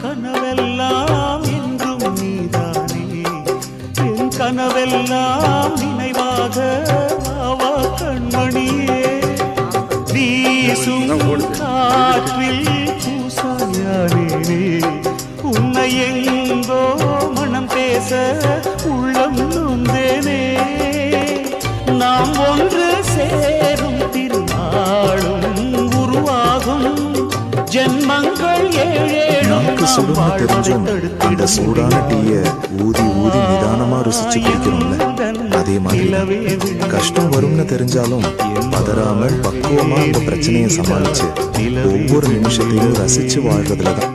கனவெல்லாம் என்றும் நீதானே என் கனவெல்லாம் நினைவாக ஆவா கண்மணியே வீசும் காற்றில் பூசாயானே உன்னை எங்கோ மனம் பேச உள்ளம் நொந்தேனே நாம் ஒன்று சேரும் திருநாளும் உருவாகும் ஜென்மங்கள் நாக்கு சுடுன்னு தெரிஞ்சும் அந்த சூடான டீய ஊதி ஊதி நிதானமா ருசிச்சு குடிக்கிறோம்ல, அதே மாதிரி கஷ்டம் வரும்னு தெரிஞ்சாலும் பதறாமல் பக்குவமா அந்த பிரச்சனையை சமாளிச்சு ஒவ்வொரு நிமிஷத்தையும் ரசிச்சு வாழ்றதுலதான்